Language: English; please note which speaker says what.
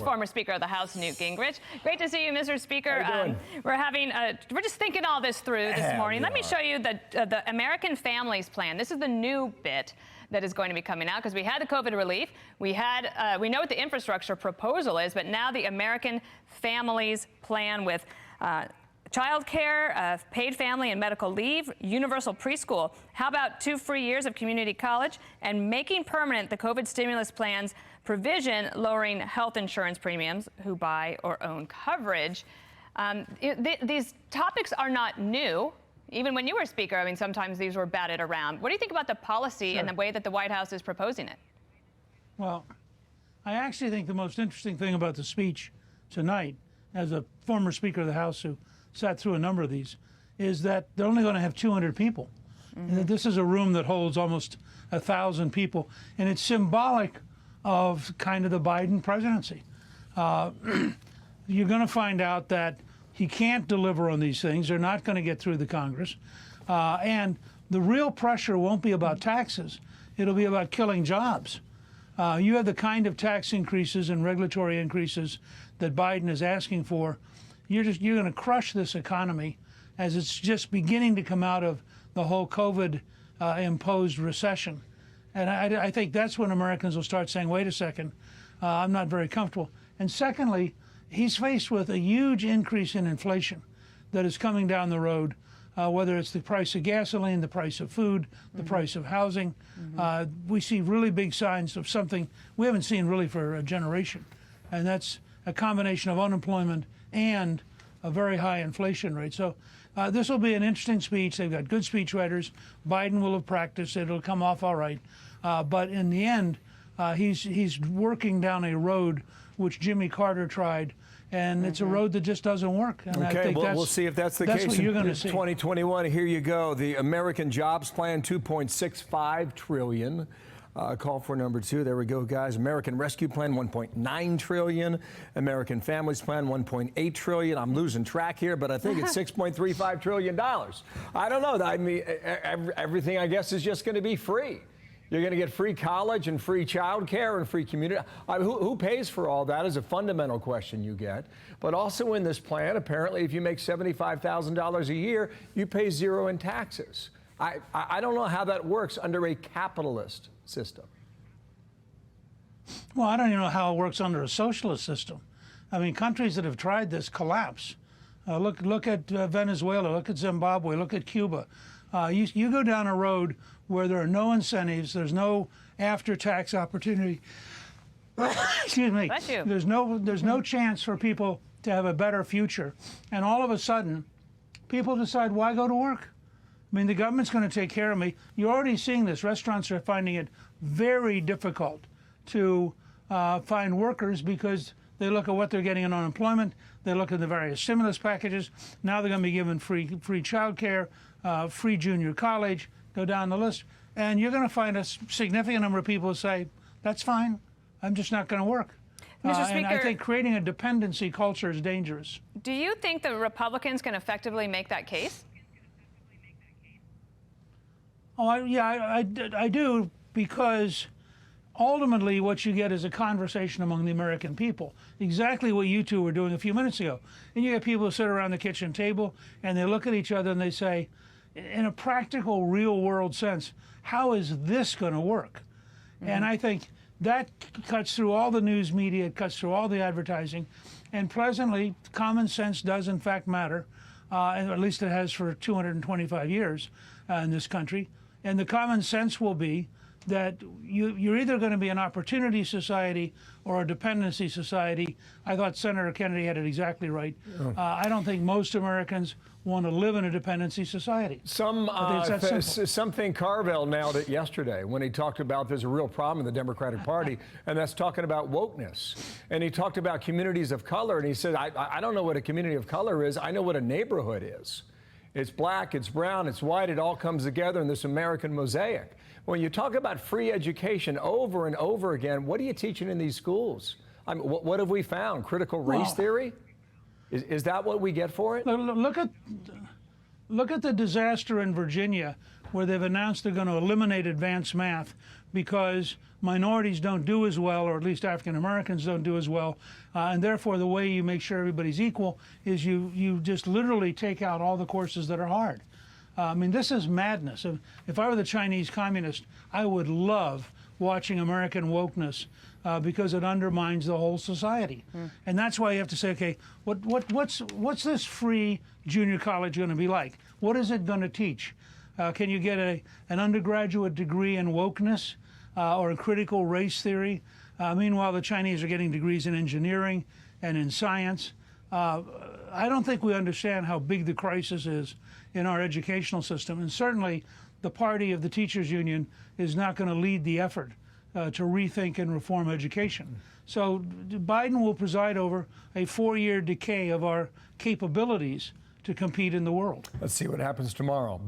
Speaker 1: former Speaker of the House, Newt Gingrich. Great to see you, Mr. Speaker.
Speaker 2: How you doing?
Speaker 1: We're just thinking all this through this morning. Let me show you the American Families Plan. This is the new bit that is going to be coming out because we had the COVID relief. We know what the infrastructure proposal is, but now the American Families Plan with child care, paid family and medical leave, universal preschool. How about 2 free years of community college and making permanent the COVID stimulus plan's provision, lowering health insurance premiums who buy or own coverage. These topics are not new. Even when you were Speaker, I mean, sometimes these were batted around. What do you think about the policy and the way that the White House is proposing it?
Speaker 3: Well, I actually think the most interesting thing about the speech tonight, as a former Speaker of the House who sat through a number of these, is that they're only going to have 200 people. And that this is a room that holds almost 1,000 people, and it's symbolic of kind of the Biden presidency. You're going to find out that he can't deliver on these things. They're not going to get through the Congress. And the real pressure won't be about taxes. It'll be about killing jobs. You have the kind of tax increases and regulatory increases that Biden is asking for. You're going to crush this economy as it's just beginning to come out of the whole COVID imposed recession. And I think that's when Americans will start saying, wait a second, I'm not very comfortable. And secondly, he's faced with a huge increase in inflation that is coming down the road, whether it's the price of gasoline, the price of food, the price of housing. We see really big signs of something we haven't seen really for a generation. And that's a combination of unemployment and a very high inflation rate. So this will be an interesting speech. They've got good speech writers. Biden will have practiced it. It'll come off all right. But in the end, he's working down a road which Jimmy Carter tried, and it's a road that just doesn't work. And
Speaker 2: okay,
Speaker 3: I think
Speaker 2: we'll see if that's the case
Speaker 3: what you're going to
Speaker 2: in
Speaker 3: see.
Speaker 2: 2021. Here you go. The American Jobs Plan, $2.65 trillion. Call for number 2. There we go, guys. American Rescue Plan, $1.9 trillion. American Families Plan, $1.8 trillion. I'm losing track here, but I think it's $6.35 trillion. I don't know. I mean, everything, I guess, is just going to be free. You're going to get free college and free child care and free community. Who pays for all that is a fundamental question you get. But also in this plan, apparently, if you make $75,000 a year, you pay 0 in taxes. I don't know how that works under a capitalist system.
Speaker 3: Well, I don't even know how it works under a socialist system. I mean, countries that have tried this collapse. Look at Venezuela, look at Zimbabwe, look at Cuba. You go down a road where there are no incentives, there's no after-tax opportunity. Excuse me.
Speaker 1: Bless you.
Speaker 3: There's no chance for people to have a better future, and all of a sudden, people decide, why go to work? I mean, the government's going to take care of me. You're already seeing this. Restaurants are finding it very difficult to find workers because they look at what they're getting in unemployment. They look at the various stimulus packages. Now they're going to be given free child care, free junior college, go down the list. And you're going to find a significant number of people who say, that's fine, I'm just not going to work.
Speaker 1: Mr. Speaker,
Speaker 3: and I think creating a dependency culture is dangerous.
Speaker 1: do you think the Republicans can effectively make that case?
Speaker 3: Oh, I do, because ultimately what you get is a conversation among the American people, exactly what you two were doing a few minutes ago. And you get people who sit around the kitchen table and they look at each other and they say, in a practical, real-world sense, how is this going to work? And I think that cuts through all the news media, it cuts through all the advertising, and presently, common sense does in fact matter, and at least it has for 225 years in this country. And the common sense will be that you're either going to be an opportunity society or a dependency society. I thought Senator Kennedy had it exactly right. I don't think most Americans want to live in a dependency society.
Speaker 2: Some think Carville nailed it yesterday when he talked about there's a real problem in the Democratic Party, and that's talking about wokeness. And he talked about communities of color, and he said, I don't know what a community of color is. I know what a neighborhood is. It's black, it's brown, it's white, it all comes together in this American mosaic. When you talk about free education over and over again, what are you teaching in these schools? I mean, what have we found? Critical race theory? Is that what we get for it?
Speaker 3: Look at the disaster in Virginia, where they've announced they're going to eliminate advanced math because minorities don't do as well, or at least African Americans don't do as well, and therefore the way you make sure everybody's equal is you just literally take out all the courses that are hard. I mean, this is madness. If I were the Chinese communist, I would love watching American wokeness because it undermines the whole society. And that's why you have to say, okay, what's this free junior college going to be like? What is it going to teach? Can you get an undergraduate degree in wokeness or in critical race theory? Meanwhile, the Chinese are getting degrees in engineering and in science. I don't think we understand how big the crisis is in our educational system, and certainly the party of the teachers union is not going to lead the effort to rethink and reform education. So Biden will preside over a 4-year decay of our capabilities to compete in the world.
Speaker 2: Let's see what happens tomorrow.